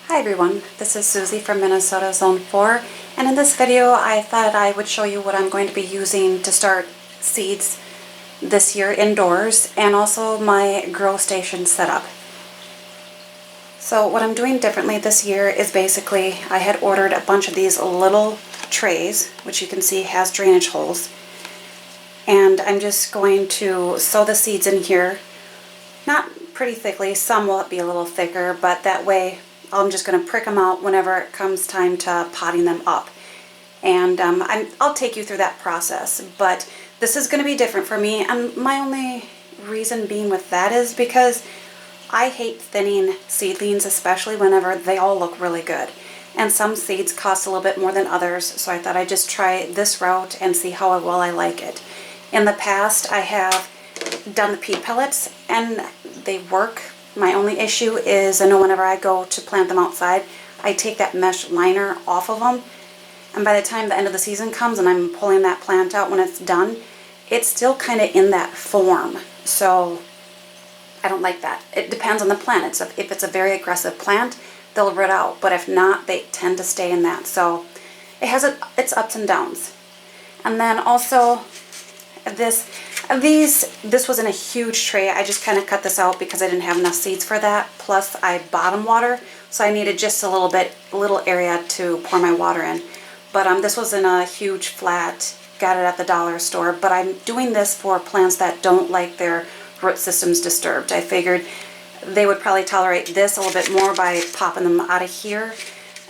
Hi everyone, this is Susie from Minnesota Zone 4, and in this video I thought I would show you what I'm going to be using to start seeds this year indoors, and also my grow station setup. So what I'm doing differently this year is basically I had ordered a bunch of these little trays, which you can see has drainage holes, and I'm just going to sow the seeds in here, not pretty thickly, some will be a little thicker, but that way I'm just going to prick them out whenever it comes time to potting them up. And I'll take you through that process, but this is going to be different for me, and my only reason being with that is because I hate thinning seedlings, especially whenever they all look really good. And some seeds cost a little bit more than others, so I thought I'd just try this route and see how well I like it. In the past I have done the peat pellets and they work. My only issue is I know whenever I go to plant them outside, I take that mesh liner off of them, and by the time the end of the season comes and I'm pulling that plant out when it's done, it's still kind of in that form. So I don't like that. It depends on the plant. If it's a very aggressive plant, they'll root out, but if not, they tend to stay in that. So it has its ups and downs. And then also this was in a huge tray. I just kind of cut this out because I didn't have enough seeds for that. Plus I bottom water, so I needed just a little area to pour my water in. But this was in a huge flat, got it at the dollar store. But I'm doing this for plants that don't like their root systems disturbed. I figured they would probably tolerate this a little bit more by popping them out of here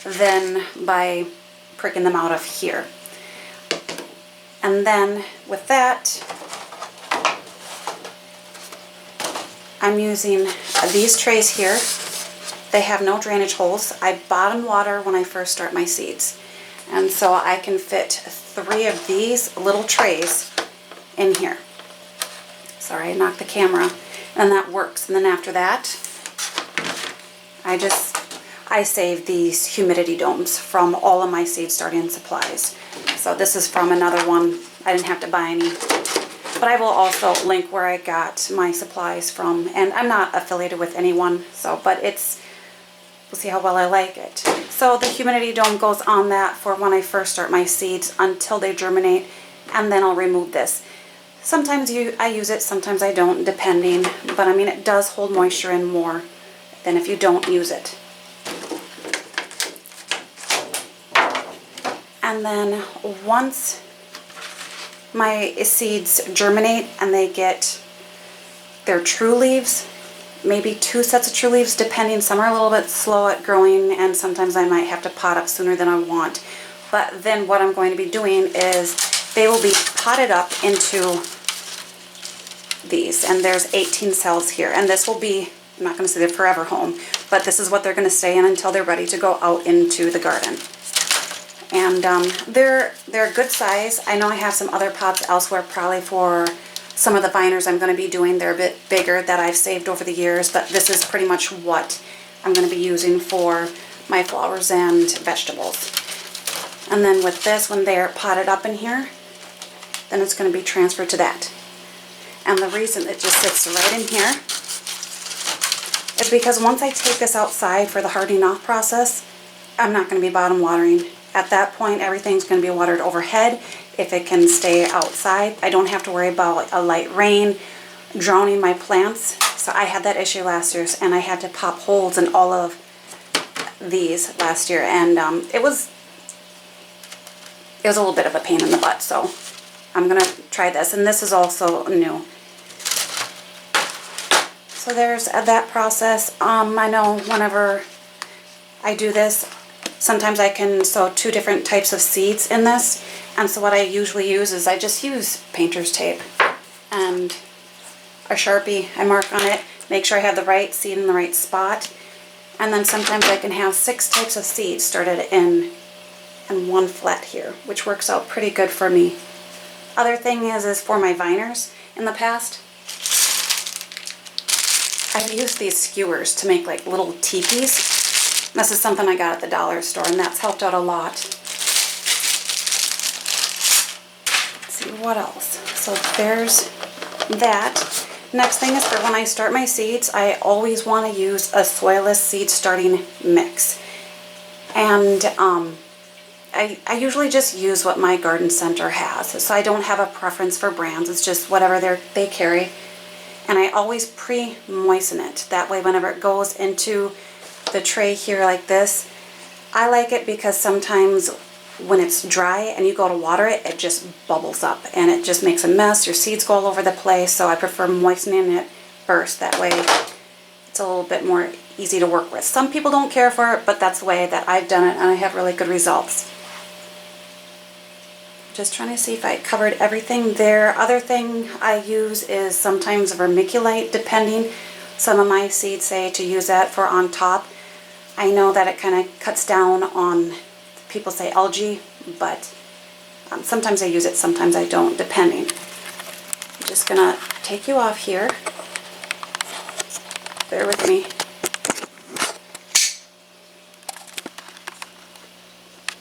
than by pricking them out of here. And then with that, I'm using these trays here. They have no drainage holes. I bottom water when I first start my seeds. And so I can fit 3 of these little trays in here. Sorry, I knocked the camera. And that works. And then after that, I save these humidity domes from all of my seed starting supplies. So this is from another one. I didn't have to buy any. But I will also link where I got my supplies from. And I'm not affiliated with anyone, but we'll see how well I like it. So the humidity dome goes on that for when I first start my seeds until they germinate, and then I'll remove this. Sometimes I use it, sometimes I don't, depending. But I mean, it does hold moisture in more than if you don't use it. And then once my seeds germinate and they get their true leaves, maybe 2 sets of true leaves depending. Some are a little bit slow at growing, and sometimes I might have to pot up sooner than I want. But then what I'm going to be doing is they will be potted up into these, and there's 18 cells here, and this will be, I'm not going to say their forever home, but this is what they're going to stay in until they're ready to go out into the garden. And they're a good size. I know I have some other pots elsewhere, probably for some of the viners I'm going to be doing. They're a bit bigger that I've saved over the years, but this is pretty much what I'm going to be using for my flowers and vegetables. And then with this, when they're potted up in here, then it's going to be transferred to that. And the reason it just sits right in here is because once I take this outside for the hardening off process, I'm not going to be bottom watering. At that point, everything's going to be watered overhead. If it can stay outside, I don't have to worry about a light rain drowning my plants. So I had that issue last year, and I had to pop holes in all of these last year, and it was a little bit of a pain in the butt. So I'm going to try this, and this is also new. So there's that process. I know whenever I do this, sometimes I can sow 2 different types of seeds in this, and so what I usually use is I just use painter's tape and a Sharpie. I mark on it, make sure I have the right seed in the right spot, and then sometimes I can have 6 types of seeds started in one flat here, which works out pretty good for me. Other thing is for my viners in the past, I've used these skewers to make like little teepees. This is something I got at the dollar store, and that's helped out a lot. Let's see what else. So there's that. Next thing is for when I start my seeds, I always want to use a soilless seed starting mix. And I usually just use what my garden center has. So I don't have a preference for brands. It's just whatever they carry. And I always pre-moisten it. That way whenever it goes into the tray here like this, I like it because sometimes when it's dry and you go to water it, it just bubbles up and it just makes a mess. Your seeds go all over the place. So I prefer moistening it first. That way it's a little bit more easy to work with. Some people don't care for it, but that's the way that I've done it and I have really good results. Just trying to see if I covered everything there. Other thing I use is sometimes vermiculite, depending. Some of my seeds say to use that for on top. I know that it kind of cuts down on, people say algae, but sometimes I use it, sometimes I don't, depending. I'm just gonna take you off here. Bear with me.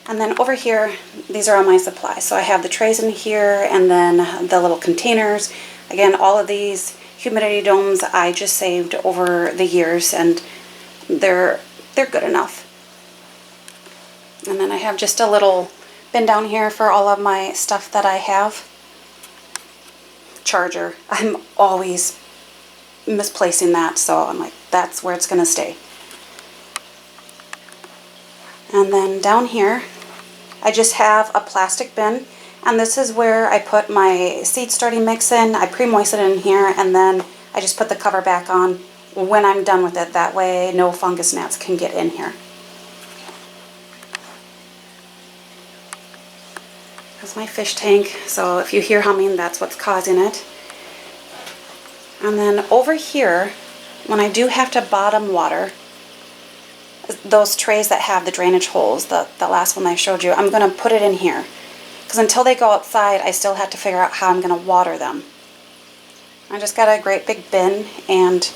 And then over here, these are all my supplies. So I have the trays in here and then the little containers. Again, all of these humidity domes I just saved over the years and they're good enough. And then I have just a little bin down here for all of my stuff that I have. Charger. I'm always misplacing that, so I'm like, that's where it's gonna stay. And then down here, I just have a plastic bin, and this is where I put my seed starting mix in. I pre-moisten it in here, and then I just put the cover back on when I'm done with it. That way no fungus gnats can get in here. That's my fish tank, so if you hear humming, that's what's causing it. And then over here, when I do have to bottom water, those trays that have the drainage holes, the last one I showed you, I'm going to put it in here. Because until they go outside, I still have to figure out how I'm going to water them. I just got a great big bin, and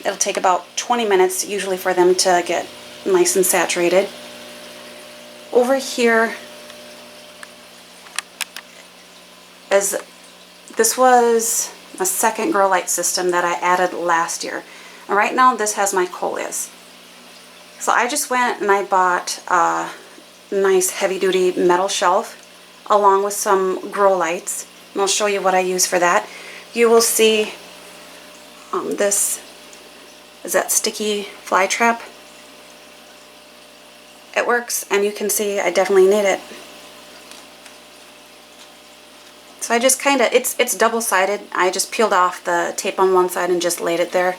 it'll take about 20 minutes usually for them to get nice and saturated. Over here is, this was a second grow light system that I added last year. And right now this has my coleus. So I just went and I bought a nice heavy duty metal shelf along with some grow lights. And I'll show you what I use for that. You will see this is that sticky fly trap. It works, and you can see I definitely need it. So I just kind of, it's double-sided. I just peeled off the tape on one side and just laid it there.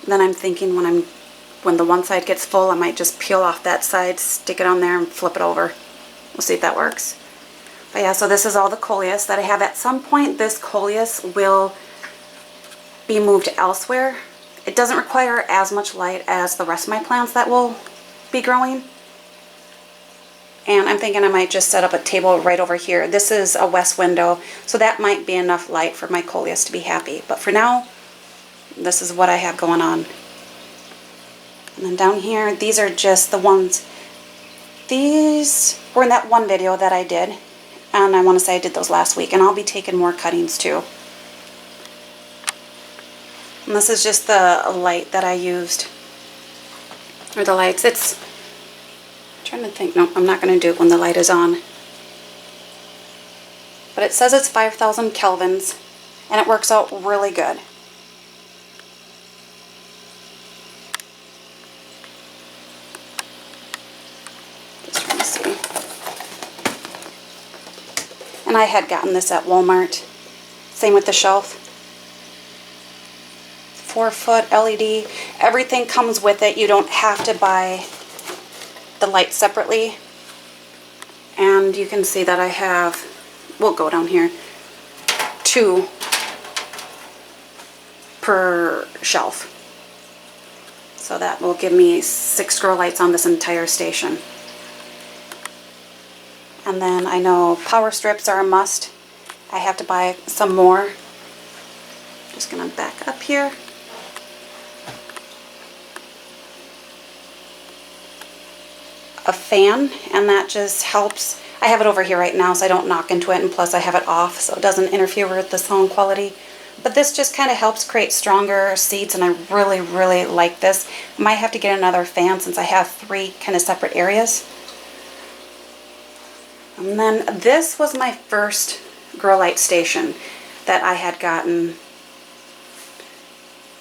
Then I'm thinking when the one side gets full, I might just peel off that side, stick it on there, and flip it over. We'll see if that works. But yeah, so this is all the coleus that I have. At some point, this coleus will be moved elsewhere. It doesn't require as much light as the rest of my plants that will be growing. And I'm thinking I might just set up a table right over here. This is a west window, so that might be enough light for my coleus to be happy. But for now, this is what I have going on. And then down here, these are just the ones. These were in that one video that I did. And I want to say I did those last week. And I'll be taking more cuttings too. And this is just the light that I used. Or the lights. I'm trying to think. No, I'm not going to do it when the light is on. But it says it's 5,000 kelvins. And it works out really good. And I had gotten this at Walmart. Same with the shelf. 4-foot LED. Everything comes with it. You don't have to buy the light separately. And you can see that I have, we'll go down here, 2 per shelf. So that will give me 6 grow lights on this entire station. And then I know power strips are a must. I have to buy some more. Just gonna back up here. A fan, and that just helps. I have it over here right now so I don't knock into it, and plus I have it off so it doesn't interfere with the sound quality. But this just kind of helps create stronger seeds, and I really, really like this. I might have to get another fan since I have 3 kind of separate areas. And then this was my first grow light station that I had gotten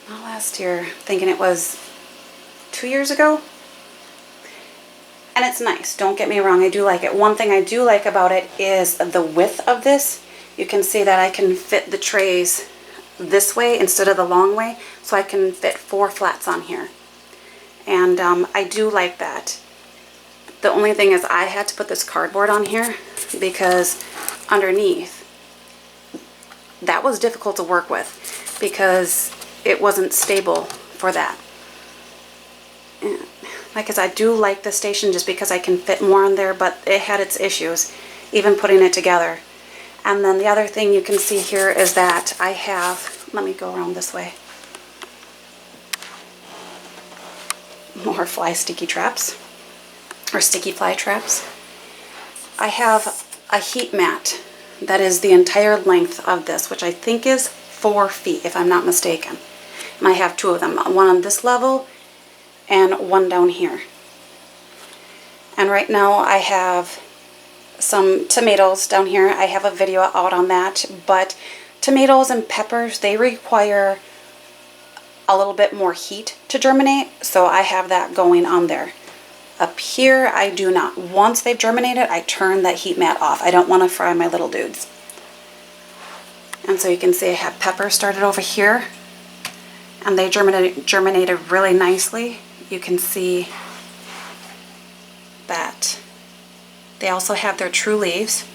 not last year, thinking it was 2 years ago. And it's nice, don't get me wrong, I do like it. One thing I do like about it is the width of this. You can see that I can fit the trays this way instead of the long way, so I can fit 4 flats on here. And I do like that. The only thing is I had to put this cardboard on here because underneath, that was difficult to work with because it wasn't stable for that. And like I said, I do like the station just because I can fit more on there, but it had its issues, even putting it together. And then the other thing you can see here is that I have, let me go around this way, more fly sticky traps, or sticky fly traps. I have a heat mat that is the entire length of this, which I think is 4 feet, if I'm not mistaken. And I have 2 of them, one on this level and one down here. And right now I have some tomatoes down here. I have a video out on that, but tomatoes and peppers, they require a little bit more heat to germinate, so I have that going on there. Up here, I do not. Once they've germinated, I turn that heat mat off. I don't want to fry my little dudes. And so you can see I have peppers started over here, and they germinated really nicely. You can see that they also have their true leaves.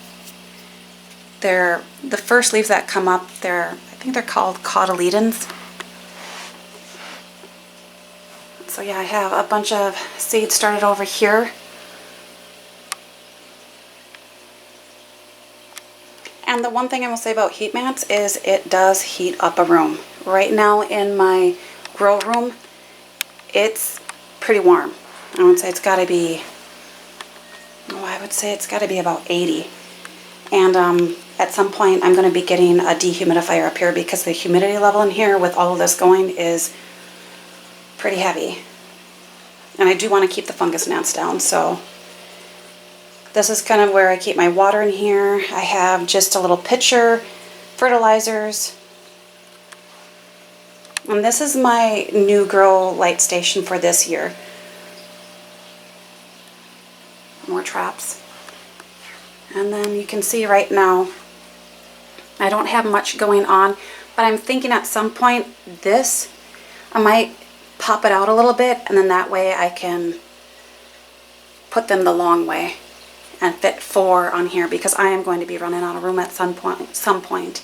They're the first leaves that come up. I think they're called cotyledons. So yeah, I have a bunch of seeds started over here. And the one thing I will say about heat mats is it does heat up a room. Right now in my grow room, it's pretty warm. I would say it's got to be, I would say it's got to be about 80. And at some point I'm going to be getting a dehumidifier up here because the humidity level in here with all of this going is pretty heavy. And I do want to keep the fungus gnats down, so this is kind of where I keep my water in here. I have just a little pitcher, fertilizers. And this is my new grow light station for this year. More traps. And then you can see right now, I don't have much going on, but I'm thinking at some point this, I might pop it out a little bit, and then that way I can put them the long way and fit 4 on here because I am going to be running out of room at some point.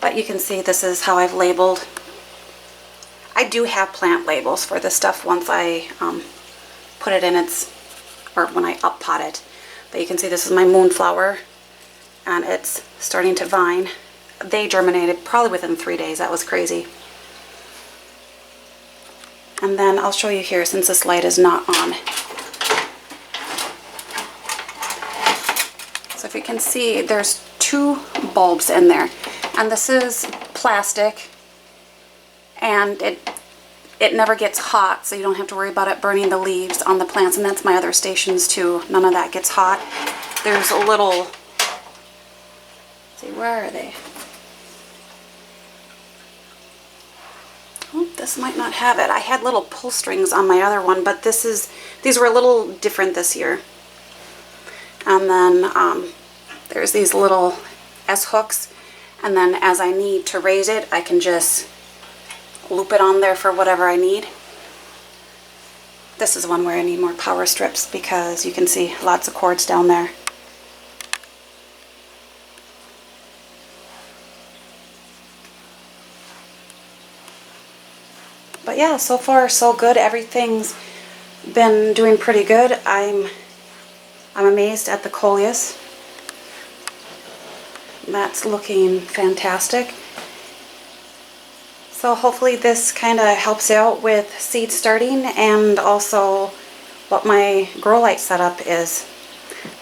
But you can see this is how I've labeled. I do have plant labels for this stuff once I put it in or when I up pot it. But you can see this is my moonflower, and it's starting to vine. They germinated probably within 3 days. That was crazy. And then I'll show you here since this light is not on. So if you can see, there's 2 bulbs in there. And this is plastic, and it never gets hot, so you don't have to worry about it burning the leaves on the plants. And that's my other stations too. None of that gets hot. There's a little, let's see, where are they? Oh, this might not have it. I had little pull strings on my other one, but these were a little different this year. And then there's these little S-hooks, and then as I need to raise it, I can just loop it on there for whatever I need. This is one where I need more power strips because you can see lots of cords down there. But yeah, so far so good. Everything's been doing pretty good. I'm amazed at the coleus. That's looking fantastic. So hopefully this kind of helps out with seed starting and also what my grow light setup is.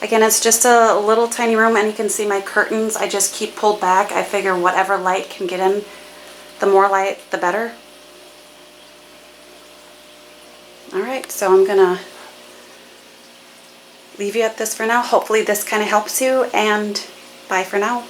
Again, it's just a little tiny room, and you can see my curtains I just keep pulled back. I figure whatever light can get in The more light, the better. Alright, so I'm gonna leave you at this for now. Hopefully this kind of helps you, and bye for now.